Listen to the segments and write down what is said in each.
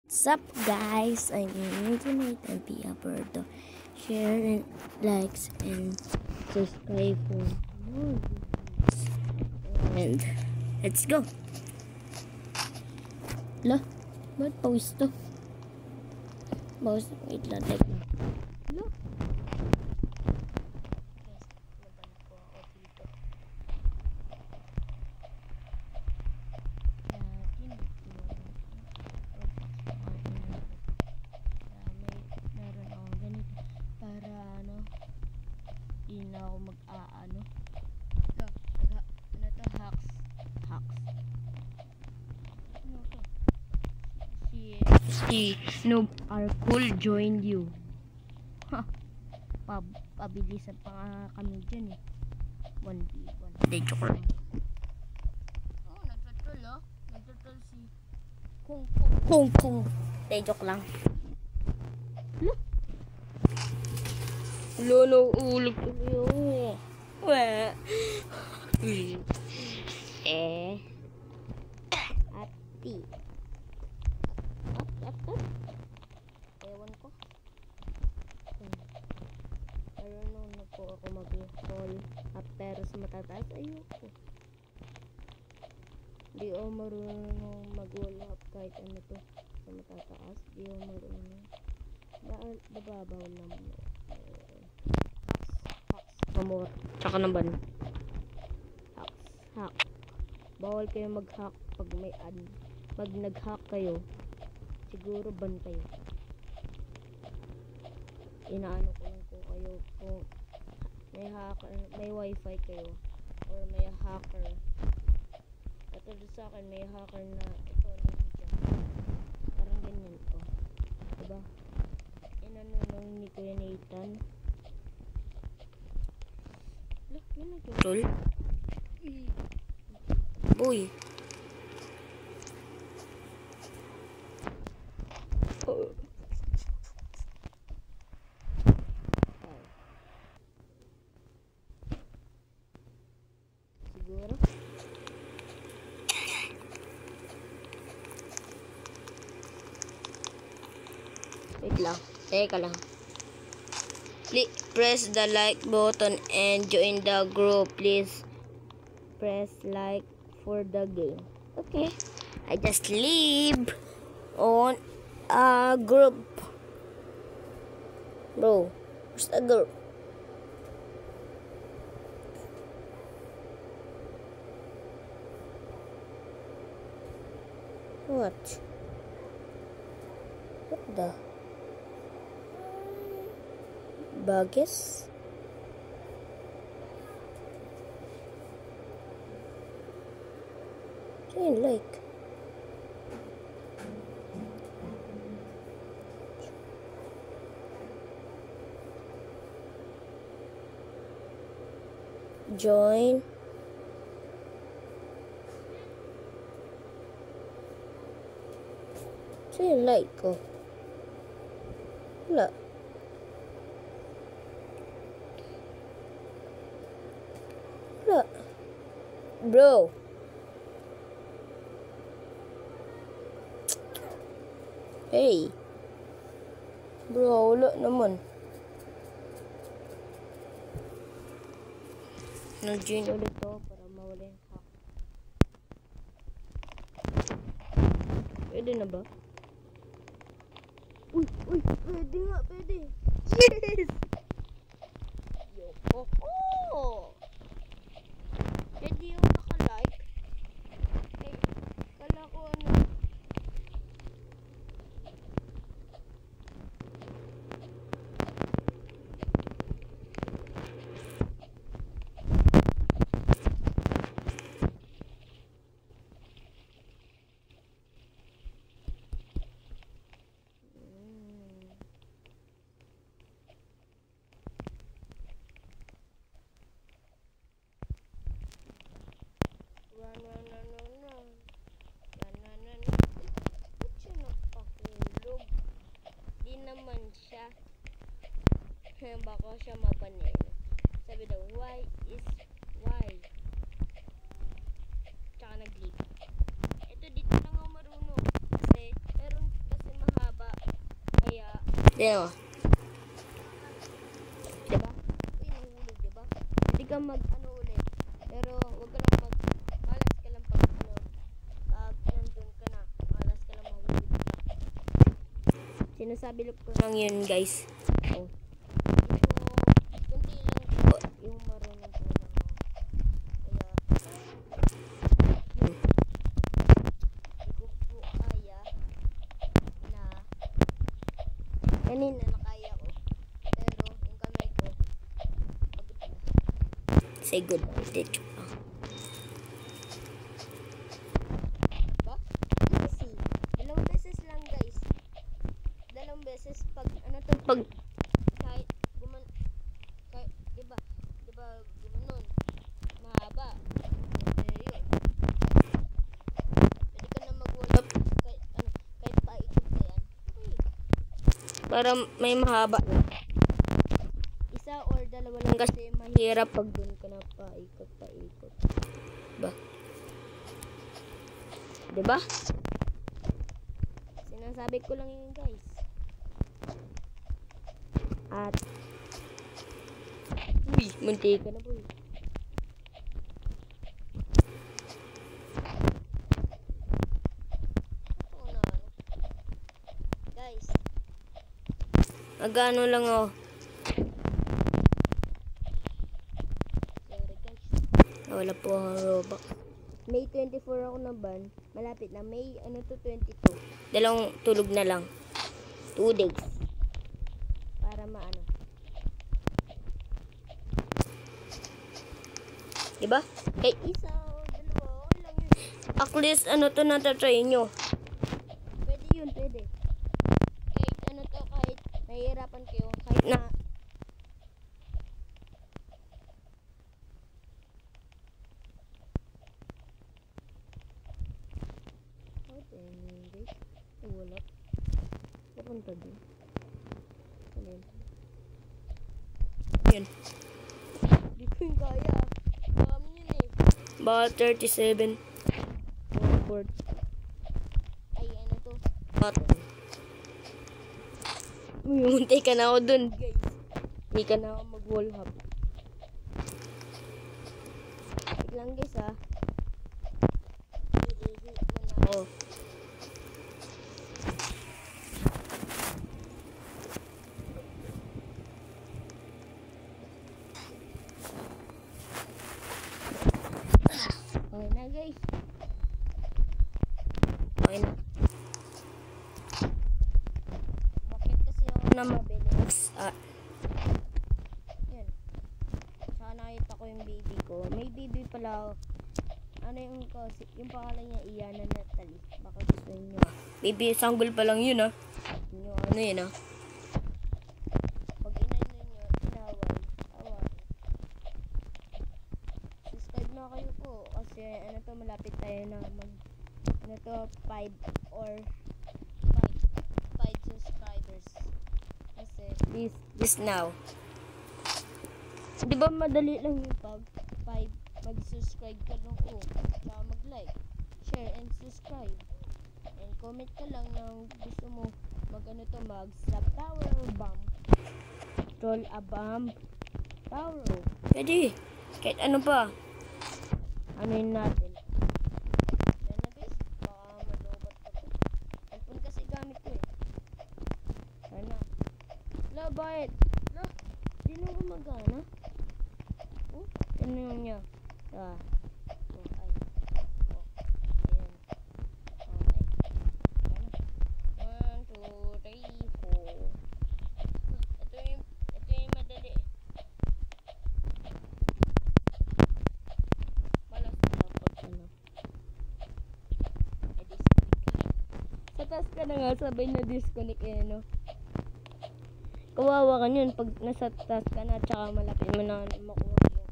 What's up guys, I'm Internet and be sure to share and likes and subscribe for more videos. And let's go. Lah, ba't pawis to? Pawis, wait lang, like na. Lah. Hindi na ako mag-aano. Ano to? Hacks. Ano to? Si Noob Arcool joined you. Ha! Pabilisan pa nga kami dyan eh. 1v1. Hindi, joke lang. Oh, nagtutol oh. Nagtutol si Kung Kung. Hindi, joke lang. Lolo, ulit ko yun. Ati. Ewan ko. I don't know na po ako mag-call up pero sa matataas ayoko. Di ako marunong mag-wall up kahit ano to. Sa matataas, di ako marunong. Bababaw naman. Amor. Tsaka naman. Hack. Bawal kayo mag-hack pag may ad. Pag nag-hack kayo, siguro ban kayo. Inaano ko lang kung kayo kung may hacker, may wifi kayo or may hacker. Katulad sa akin, may hacker na ito ninja. Parang ganyan to. Diba? Inano nung ni Kuya Nathan. Look, yun nagtutol. Boy. Siguro. Wait lang. Teka lang. Press the like button and join the group. Please press like for the game. Okay. I just leave on a group. Bro, where's the group? What? What the? Bagus. Join like. Join. Join like ko. Wala. Bro. Hey. Bro, wala naman. Nag-join ulit to para mawala yung hack. Pwede na ba? Uy, pwede nga, pwede. Yes! Yoko. Oh! Hindi yung naka-like. Eh, kala ko ano. Ba't siya nagpahulog? Di naman siya. Baka siya mabanil. Sabi daw, why is why? Tsaka nag-leave. Ito, dito lang ako marunong. Kasi, meron kasi Yan o. Diba? Uy, nahulog, diba? Hindi ka mag-ano ulit. Pero, huwag ka lang malas ka lang pag nandun ka na. Malas ka lang mahulog ka. Sinasabi ko lang yun, guys. Oh. Kunti lang po yung marunong po lang. Kaya, hindi ko po kaya na kanina nakaya ko. Pero, yung kamay ko, pagod na. Say good. Ditch pa. Diba? Easy. Dalawang beses lang, guys. Dalawang beses pag, pag, kahit, diba, gumanon, mahaba. Yun. Pwede ka na mag-wall up, kahit paikot ka yan. Okay. Para may mahaba lang. Isa or dalawa lang kasi mahirap pag dun ka na paikot. Diba? Diba? Sinasabi ko lang yun, guys. At uy, munti ka na po. Guys, agano lang oh. Sorry guys. Wala po akong Robux. May 24 ako na ban. Malapit na. May 22. Dalawang tulog na lang. 2 days. Para maano. Diba? Kahit isa o dalawa, okay lang yun. At least, to natatry nyo. Pwede yun, pwede. Kahit kahit nahihirapan kayo, kahit na guys. Wala. Papunta din. Yan. Di ko yung kaya. Yun eh. Ba 37. 4. Ay, ano to? Muntay ka na ako dun, guys. Hindi ka na ako mag-wall hop. Wait lang, guys, ha. I-hit mo na ako. Okay na, guys. Okay na. Bakit kasi ako na mabilis? Yan. Saka nakita ko yung baby ko. May baby pala ako. Yung pangalan niya, Iana Natalie. Baka gusto niyo. Baby, sanggol pa lang yun, Yung yun, Pag inaway. Subscribe na kayo po. Kasi, malapit tayo na mag, 5 subscribers. Kasi, this now. Di ba madali lang yung mag-subscribe ka lang po. Tsaka mag-like, share, and subscribe. And comment ka lang ng gusto mo mag-slap tower or bomb. Troll a bomb tower. Pwede. Kahit ano pa. Yun natin. Yan na guys. Baka malubat pa to. iPhone kasi gamit ko eh. Sana. La, bakit? La, di na gumagana. Ano yun niya? Okay. Ayan. Okay. 1, 2, 3, 4. Ito yung madali. Malas na pag sa taas ka na nga, sabay na disconnect Kawawa ka yun pag nasa taas ka na, tsaka malapit mo na makuha yung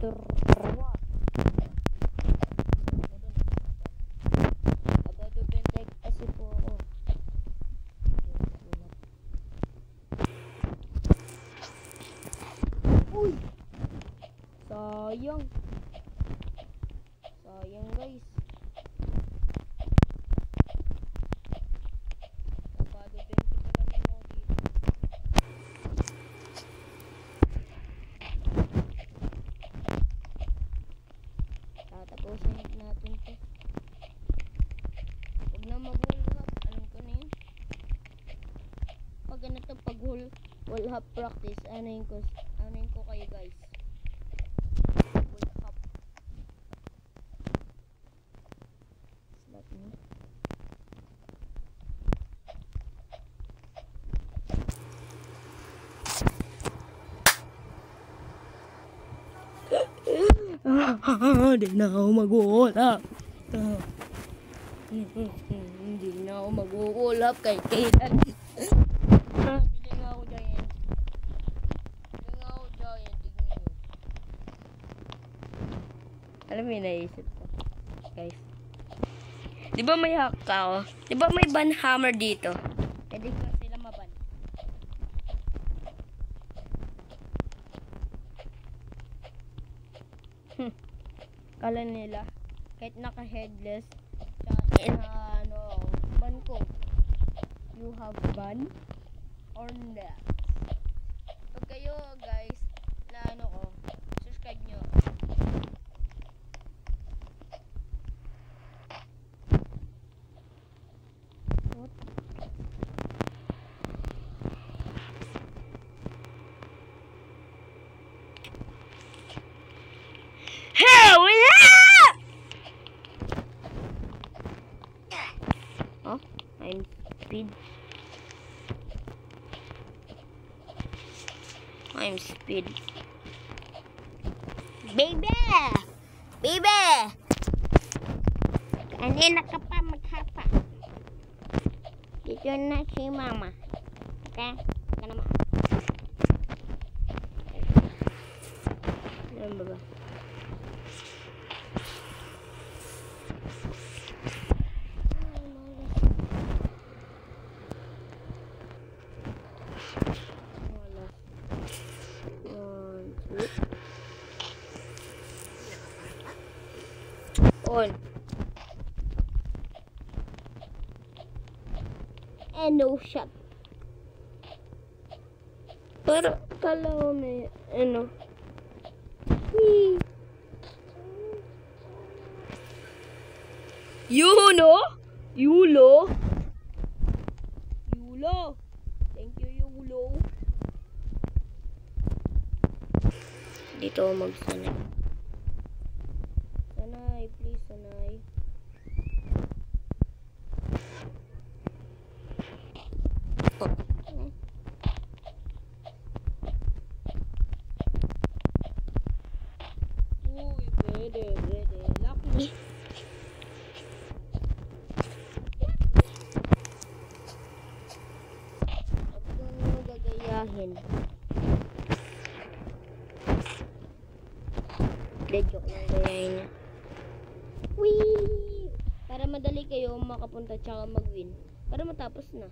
turwa. Agado bentay kasi po ako. Uy! Sayang. Sayang guys. Agado bentay pa lang ako dito. We'll have practice. Anuin ko kayo guys. We'll have. Slap me. Di na ako mag-uulap. Hindi na ako mag-uulap kay Kailan. Bili nga ako giant. Tignan nyo. Alam mo yung naisip ko. Guys. Di ba may hack ako? Di ba may ban hammer dito? Pwede ko sila maban. Kala nila kahit naka-headless tsaka ban ko. You have ban or not? Pag kayo guys na subscribe nyo. What? Hell yeah! Oh, I'm speed. I'm speed. Baby! Baby! Kanina ka pa maghapa. Dito na si mama. Okay? Ka naman. Ano ba ba? On. And no shot. Pero kala ko may Yulo. Thank you, Yulo. Dito ako magsanay. Sanay, please, sanay. Uy, pwede. Lock me. Huwag kang gagayahin. Joke lang gayahin niya. Wee! Para madali kayo makapunta tsaka mag-win. Para matapos na.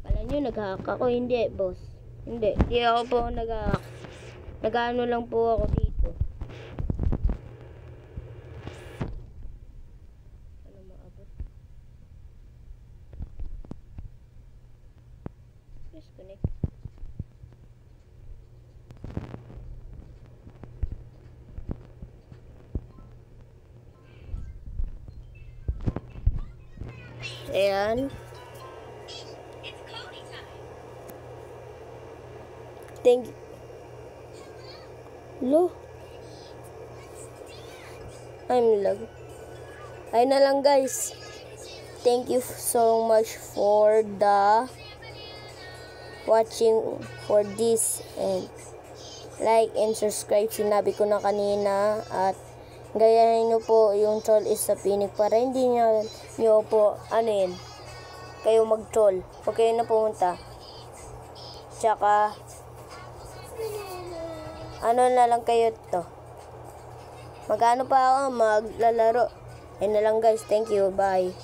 Kala nyo nag-hack ako. Hindi, boss. Hindi ako po nag-hack. Nag-ano lang po ako dito. Ano maabot? Disconnect. Ayan. Thank you. Lo. I'm lag. Ayun na lang guys. Thank you so much for the watching for this, and like and subscribe. Sinabi ko na kanina, at gayahin nyo po yung troll is sa pinig para hindi nyo po kayo mag-troll. Huwag kayo na pumunta. Tsaka na lang kayo to. Magano pa ako maglalaro. Ayun na lang guys. Thank you. Bye.